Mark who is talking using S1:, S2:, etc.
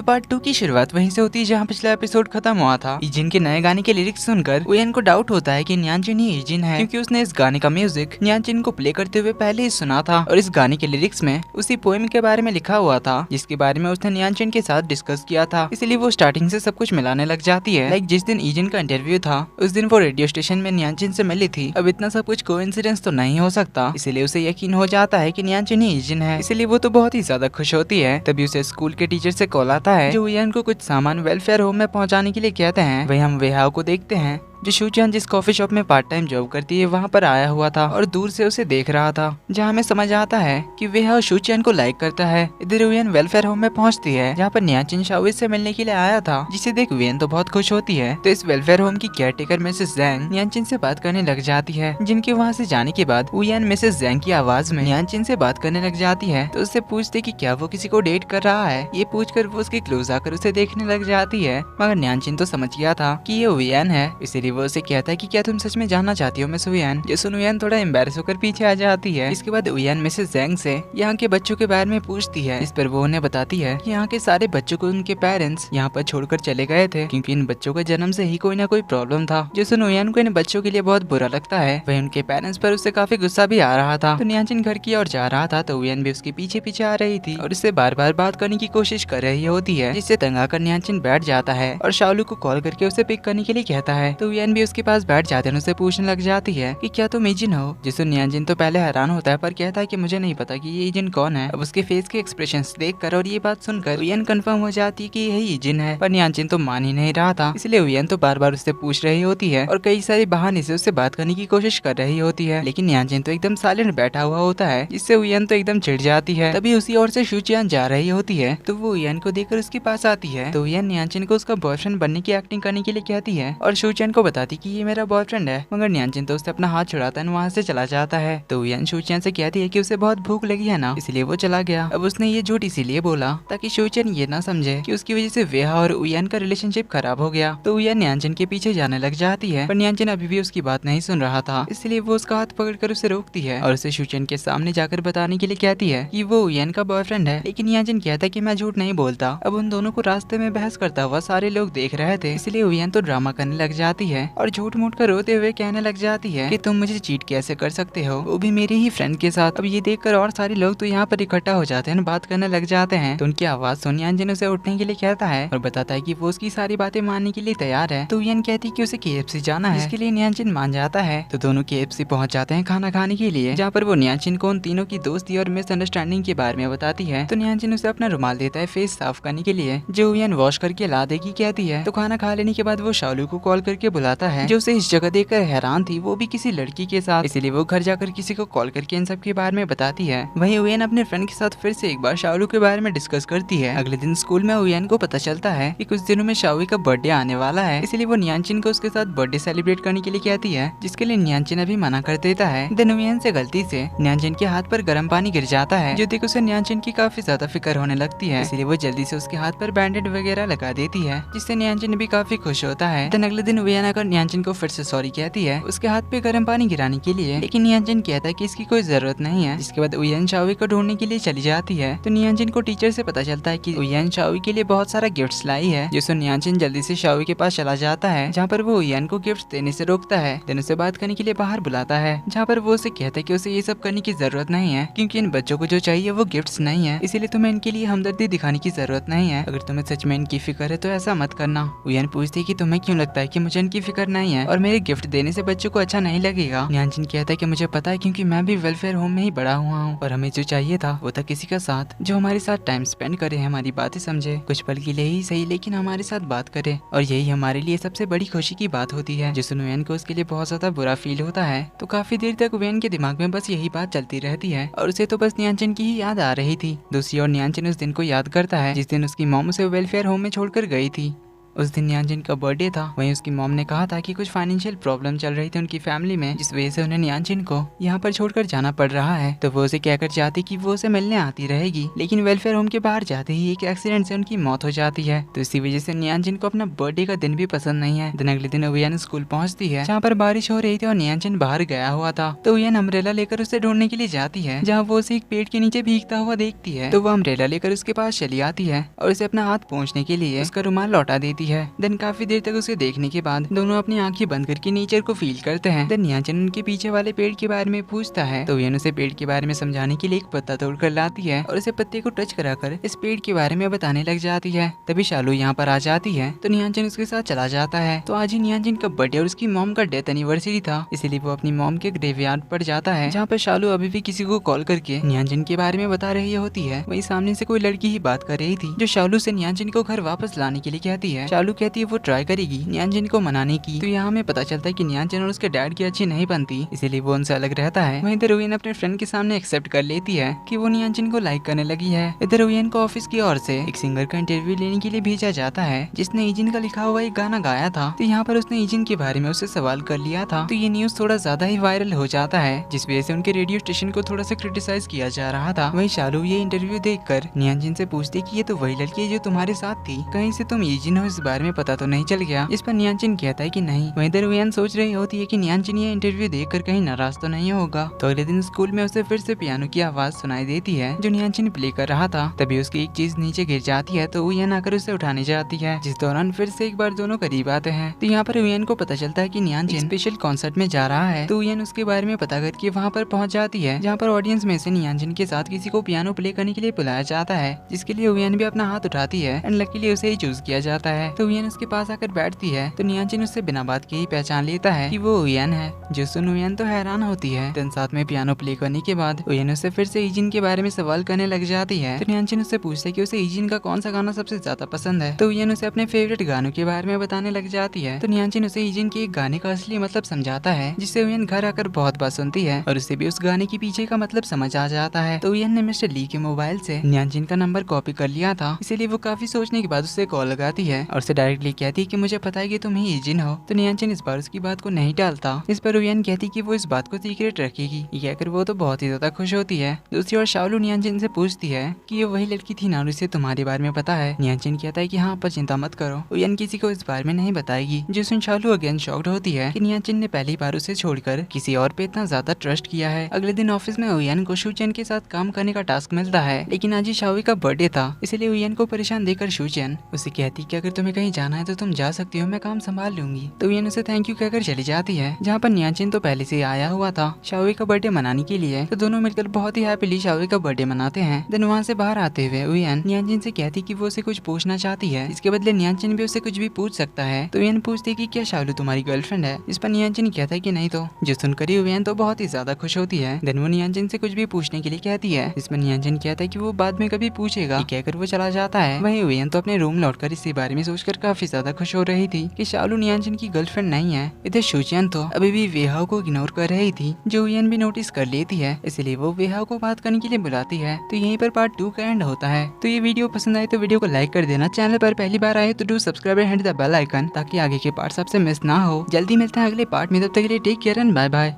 S1: Part 2 की शुरुआत वहीं से होती है जहाँ पिछला एपिसोड खत्म हुआ था। इजिन के नए गाने के लिरिक्स सुनकर उयन को डाउट होता है कि न्यानजिन ही इजिन है, क्योंकि उसने इस गाने का म्यूजिक न्यानजिन को प्ले करते हुए पहले ही सुना था और इस गाने के लिरिक्स में उसी पोएम के बारे में लिखा हुआ था जिसके बारे में उसने न्यानजिन के साथ डिस्कस किया था। इसलिए वो स्टार्टिंग से सब कुछ मिलाने लग जाती है। लाइक जिस दिन इजिन का इंटरव्यू था उस दिन वो रेडियो स्टेशन में न्यानजिन से मिली थी। अब इतना सब कुछ कोइंसिडेंस तो नहीं हो सकता, इसलिए उसे यकीन हो जाता है कि न्यानजिन ही इजिन है। इसलिए वो तो बहुत ही ज्यादा खुश होती है। तभी उसे स्कूल के टीचर से कॉल आता है जो उयन को कुछ सामान वेलफेयर होम में पहुंचाने के लिए कहते हैं। वही हम वेहाओ को देखते हैं जो शूचियान जिस कॉफी शॉप में पार्ट टाइम जॉब करती है वहाँ पर आया हुआ था और दूर से उसे देख रहा था, जहाँ हमें समझ आता है कि वेहाओ शूचियान को लाइक करता है। इधर उयन वेलफेयर होम में पहुँचती है जहाँ पर न्यानजिन शाओ से मिलने के लिए आया था, जिसे देख उयन तो बहुत खुश होती है। तो इस वेलफेयर होम की केयरटेकर मिसेस जैंग न्यानजिन से बात करने लग जाती है। जिनके वहाँ से जाने के बाद उयन मिसेस जैंग की आवाज में न्यानजिन से बात करने लग जाती है। तो उससे पूछते कि क्या वो किसी को डेट कर रहा है। ये पूछकर वो उसके क्लोज आकर उसे देखने लग जाती है, मगर न्यानजिन तो समझ गया था कि ये उयन है, इसीलिए वो उसे कहता है कि क्या तुम सच में जानना चाहती हो मिस उयन। जो सुन उयन थोड़ा एम्बैरस होकर पीछे आ जाती है। इसके बाद उयन मिसेस जैंग से यहाँ के बच्चों के बारे में पूछती है। इस पर वो उन्हें बताती है कि यहाँ के सारे बच्चों को उनके पेरेंट्स यहाँ पर छोड़कर चले गए थे, क्योंकि इन बच्चों का जन्म से ही कोई ना कोई प्रॉब्लम था। जो सुन उयन को इन बच्चों के लिए बहुत बुरा लगता है। वही उनके पेरेंट्स पर उससे काफी गुस्सा भी आ रहा था। तो न्यानजिन घर की ओर जा रहा था तो उयन भी उसके पीछे पीछे आ रही थी और उससे बार बार बात करने की कोशिश कर रही होती है, जिससे तंग आकर न्यानजिन बैठ जाता है और शाओलू को कॉल करके उसे पिक करने के लिए कहता है। तो उयन भी उसके पास बैठ जाते हैं, उसे पूछने लग जाती है कि क्या तुम इजिन हो। जिससे न्यानजिन तो पहले हैरान होता है पर कहता है कि मुझे नहीं पता कि ये इजिन कौन है। अब उसके फेस के एक्सप्रेशंस देखकर और ये बात सुनकर उयन कंफर्म हो जाती है कि यही इजिन है, पर न्यानजिन तो मान ही नहीं रहा था। इसलिए उयन तो बार बार उससे पूछ रही होती है और कई सारे बहाने से उससे बात करने की कोशिश कर रही होती है, लेकिन न्यानजिन तो एकदम साइलेंट बैठा हुआ होता है, जिससे उयन तो एकदम चिढ़ जाती है। तभी उसी ओर से शूचियान जा रही होती है तो वो उयन को देखकर उसके पास आती है। तो उयन न्यानजिन को उसका बॉयफ्रेंड बनने की एक्टिंग करने के लिए कहती है और शूचियान को बताती कि ये मेरा बॉयफ्रेंड है, मगर न्यानजिन तो उससे अपना हाथ छुड़ाता है, वहाँ से चला जाता है। तो उयन शूचियान से कहती है कि उसे बहुत भूख लगी है ना, इसलिए वो चला गया। अब उसने ये झूठ इसीलिए बोला ताकि शूचियान ये ना समझे कि उसकी वजह से वेहा और उयन का रिलेशनशिप खराब हो गया। तो उयन न्यानजिन के पीछे जाने लग जाती है, पर न्यानजिन अभी भी उसकी बात नहीं सुन रहा था, इसलिए वो उसका हाथ पकड़कर उसे रोकती है और उसे शूचियान के सामने जाकर बताने के लिए कहती है कि वो उयन का बॉयफ्रेंड है। लेकिन न्यानजिन कहता है कि मैं झूठ नहीं बोलता। अब उन दोनों को रास्ते में बहस करता हुआ सारे लोग देख रहे थे, इसलिए उयन तो ड्रामा करने लग जाती है और झूठ मूठ कर रोते हुए कहने लग जाती है कि तुम मुझे चीट कैसे कर सकते हो, वो भी मेरे ही फ्रेंड के साथ। अब ये देखकर और सारे लोग तो यहाँ पर इकट्ठा हो जाते हैं, बात करने लग जाते हैं। तो उनकी आवाज सुन न्यानजिन उसे उठने के लिए कहता है और बताता है कि वो उसकी सारी बातें मानने के लिए तैयार है। तो उयन कहती है कि उसे KFC जाना है, इसके लिए न्यानजिन मान जाता है। तो दोनों KFC पहुंच जाते हैं खाना खाने के लिए, जहाँ पर वो न्यानजिन को उन तीनों की दोस्ती और मिसअंडरस्टैंडिंग के बारे में बताती है। तो न्यानजिन उसे अपना रुमाल देता है फेस साफ करने के लिए, जो उयन वॉश करके ला देगी कहती है। तो खाना खा लेने के बाद वो शाओलू को कॉल करके बुलाता है, जो उसे इस जगह देखकर हैरान थी, वो भी किसी लड़की के साथ। इसीलिए वो घर जाकर किसी को कॉल करके इन सब के बारे में बताती है। वहीं उयन अपने फ्रेंड के साथ फिर से एक बार शाओलू के बारे में डिस्कस करती है। अगले दिन स्कूल में उयन को पता चलता है कि कुछ दिनों में शाओई का बर्थडे आने वाला है, इसलिए वो न्यानजिन को उसके साथ बर्थडे सेलिब्रेट करने के लिए कहती है, जिसके लिए न्यानजिन अभी मना कर देता है। देन उयन से गलती से न्यानजिन के हाथ पर गर्म पानी गिर जाता है, जो देख उसे न्यानजिन की काफी ज्यादा फिक्र होने लगती है, इसलिए वो जल्दी से उसके हाथ पर बैंडेड वगैरह लगा देती है, जिससे न्यानजिन भी काफी खुश होता है। देन अगले दिन उयन आकर न्यानजिन को फिर से सॉरी कहती है उसके हाथ पे गर्म पानी गिराने के लिए, लेकिन न्यानजिन कहता है कि इसकी कोई जरूरत नहीं है। जिसके बाद उयन शाओई को ढूंढने के लिए चली जाती है। तो न्यानजिन को टीचर से पता चलता है कि उयन शाओई के लिए बहुत सारा गिफ्ट्स लाई है, जिससे न्यानजिन जल्दी से शाओई के पास चला जाता है, जहाँ पर वो उयन को गिफ्ट्स देने से रोकता है। देन उसे बात करने के लिए बाहर बुलाता है, जहाँ पर वो उसे कहता है कि उसे ये सब करने की जरूरत नहीं है, क्योंकि इन बच्चों को जो चाहिए वो गिफ्ट्स नहीं है, इसीलिए तुम्हें इनके लिए हमदर्दी दिखाने की जरूरत नहीं है। अगर तुम्हें सच में इनकी फिक्र है तो ऐसा मत करना। उयन पूछती है कि तुम्हें क्यों लगता है कि मुझे इनकी फिक्र नहीं है और मेरे गिफ्ट देने से बच्चों को अच्छा नहीं लगेगा। न्यानजिन कहता है कि मुझे पता है, क्योंकि मैं भी वेलफेयर होम में ही बड़ा हुआ हूँ और हमें जो चाहिए था वो था किसी का साथ जो हमारे साथ टाइम स्पेंड करे, हमारी बातें समझे, कुछ पल के लिए ही सही लेकिन हमारे साथ बात करे, और यही हमारे लिए सबसे बड़ी खुशी की बात होती है। जिस उयन को उसके लिए बहुत ज्यादा बुरा फील होता है। तो काफी देर तक उयन के दिमाग में बस यही बात चलती रहती है और उसे तो बस न्यानजिन की ही याद आ रही थी। दूसरी ओर न्यानजिन उस दिन को याद करता है जिस दिन उसकी मॉम उसे वेलफेयर होम में छोड़कर गई थी। उस दिन नियांजिन का बर्थडे था। वहीं उसकी मॉम ने कहा था कि कुछ फाइनेंशियल प्रॉब्लम चल रही थी उनकी फैमिली में, जिस वजह से उन्हें नियांजिन को यहाँ पर छोड़कर जाना पड़ रहा है। तो वो उसे कहकर चाहती कि वो उसे मिलने आती रहेगी, लेकिन वेलफेयर होम के बाहर जाते ही एक एक्सीडेंट से उनकी मौत हो जाती है। तो इसी वजह से नियांजिन को अपना बर्थडे का दिन भी पसंद नहीं है। दिन अगले दिन उयन स्कूल पहुंचती है, जहाँ पर बारिश हो रही थी और नियांजिन बाहर गया हुआ था। तो उयन अम्ब्रेला लेकर उसे ढूंढने के लिए जाती है, जहाँ वो उसे एक पेड़ के नीचे भीगता हुआ देखती है। तो वो अम्ब्रेला लेकर उसके पास चली आती है और उसे अपना हाथ पहुँचने के लिए उसका रुमाल लौटा देती है। देन काफी देर तक उसे देखने के बाद दोनों अपनी आंखें बंद करके नेचर को फील करते हैं। देन नियांजिन उनके पीछे वाले पेड़ के बारे में पूछता है, तो उयन उसे पेड़ के बारे में समझाने के लिए एक पत्ता तोड़कर लाती है और उसे पत्ते को टच कराकर इस पेड़ के बारे में बताने लग जाती है। तभी शालू यहाँ पर आ जाती है, तो नियांजिन उसके साथ चला जाता है। तो आज ही नियांजिन का बर्थडे और उसकी मॉम का डेथ एनिवर्सरी था, इसीलिए वो अपनी मॉम के ग्रेवयार्ड पर जाता है, जहाँ पर शालू अभी भी किसी को कॉल करके नियांजिन के बारे में बता रही होती है। वहीं सामने से कोई लड़की ही बात कर रही थी, जो शालू से नियांजिन को घर वापस लाने के लिए कहती है। शालू कहती है वो ट्राई करेगी नियांजिन को मनाने की। तो यहाँ हमें पता चलता है कि नियांजिन और उसके डैड की अच्छी नहीं बनती, इसीलिए वो उनसे अलग रहता है। वहीं इधर उयन अपने फ्रेंड के सामने एक्सेप्ट कर लेती है कि वो नियांजिन को लाइक करने लगी है। इधर उयन को ऑफिस की ओर से एक सिंगर का इंटरव्यू लेने के लिए भेजा जाता है, जिसने ईजिन का लिखा हुआ एक गाना गाया था। तो यहाँ पर उसने ईजिन के बारे में उससे सवाल कर लिया था। तो ये न्यूज थोड़ा ज्यादा ही वायरल हो जाता है, जिस वजह से उनके रेडियो स्टेशन को थोड़ा सा क्रिटिसाइज किया जा रहा था। वहीं शालू ये इंटरव्यू देखकर नियांजिन से पूछती कि ये तो वही लड़की है जो तुम्हारे साथ थी, कहीं से तुम ईजिन हो इस बारे में पता तो नहीं चल गया? इस पर नियांजिन कहता है कि नहीं। वहीं इधर उयन सोच रही होती है कि नियांजिन ये इंटरव्यू देखकर कहीं नाराज तो नहीं होगा। तो अगले दिन स्कूल में उसे फिर से पियानो की आवाज सुनाई देती है, जो नियांजिन प्ले कर रहा था। तभी उसकी एक चीज नीचे गिर जाती है, तो उयन आकर उसे उठाने जाती है, जिस दौरान फिर से एक बार दोनों करीब आते हैं। तो यहाँ पर उयन को पता चलता है कि नियांजिन स्पेशल कॉन्सर्ट में जा रहा है। तो उयन उसके बारे में पता करके वहाँ पर पहुँच जाती है, जहाँ पर ऑडियंस में से नियांजिन के साथ किसी को पियानो प्ले करने के लिए बुलाया जाता है, जिसके लिए उयन भी अपना हाथ उठाती है एंड लकीली उसे ही चूज किया जाता है। तो उयन उसके पास आकर बैठती है, तो नियांजिन उससे बिना बात के ही पहचान लेता है कि वो उयन है, जो सुन उयन तो हैरान होती है। दिन साथ में पियानो प्ले करने के बाद उयन उससे फिर से ईजिन के बारे में सवाल करने लग जाती है। तो नियांजिन उससे पूछता है कि उसे ईजिन का कौन सा गाना सबसे ज्यादा पसंद है। तो उयन उसे अपने फेवरेट गानों के बारे में बताने लग जाती है। तो नियांजिन उसे ईजिन के एक गाने का असली मतलब समझाता है, जिससे उयन घर आकर बहुत बार सुनती है और उसे भी उस गाने के पीछे का मतलब समझ आ जाता है। तो उयन ने मिस्टर ली के मोबाइल से नियांजिन का नंबर कॉपी कर लिया था, इसीलिए वो काफी सोचने के बाद उससे कॉल लगाती है और उसे डायरेक्टली कहती है कि मुझे पता है कि तुम ही ईजिन हो। तो नियांजिन इस बार उसकी बात को नहीं टालता। इस पर उयन कहती कि वो इस बात को सीक्रेट रखेगी। ये कहकर वो तो बहुत ही ज्यादा खुश होती है। दूसरी ओर शालू नियांजिन से पूछती है कि ये वही लड़की थी ना, उसे तुम्हारे बारे में पता है? नियांजिन कहता है कि हाँ, पर चिंता मत करो, उयन किसी को इस बारे में नहीं बताएगी। जिसमें शालू अगेन शॉक्ड होती है कि नियांजिन ने पहली बार उसे छोड़कर किसी और पे इतना ज्यादा ट्रस्ट किया है। अगले दिन ऑफिस में उयन को शूचेन के साथ काम करने का टास्क मिलता है, लेकिन आज ही शाओई का बर्थडे था, इसलिए उयन को परेशान देखकर शूचेन उसे कहती कि अगर तुम्हें कहीं जाना है तो तुम जा सकती हो, मैं काम संभाल लूंगी। तो उयन उसे थैंक यू कहकर चली जाती है, जहाँ पर नियांजिन तो पहले से आया हुआ था शाओई का बर्थडे मनाने के लिए। तो दोनों मिलकर बहुत ही हैप्पीली शाओई का बर्थडे मनाते हैं। देन वहाँ से बाहर आते हुए उयन नियांजिन से कहती कि वो उसे कुछ पूछना चाहती है, इसके बदले नियांजिन भी उसे कुछ भी पूछ सकता है। तो उयन पूछती कि क्या शालू तुम्हारी गर्लफ्रेंड है? इस पर नियांजिन कहता है कि नहीं। तो जो सुनकर ही उयन तो बहुत ही ज्यादा खुश होती है। देन वो नियांजिन से कुछ भी पूछने के लिए कहती है, इसमें नियांजिन कहता है कि वो बाद में कभी पूछेगा, कहकर वो चला जाता है। वहीं उयन तो अपने रूम लौटकर इसी बारे में सोचकर काफी ज्यादा खुश हो रही थी कि शालू नियांजिन की गर्लफ्रेंड नहीं है। इधर शूचियन तो अभी भी वेहाओ को इग्नोर कर रही थी, जो उयन भी नोटिस कर लेती है, इसलिए वो वेहाओ को बात करने के लिए बुलाती है। तो यहीं पर पार्ट 2 का एंड होता है। तो ये वीडियो पसंद आए तो वीडियो को लाइक कर देना, चैनल पर पहली बार आए तो do subscribe and hit the bell icon, ताकि आगे के पार्ट सबसे मिस ना हो। जल्दी मिलते हैं अगले पार्ट में, तब तक के लिए take care and bye bye.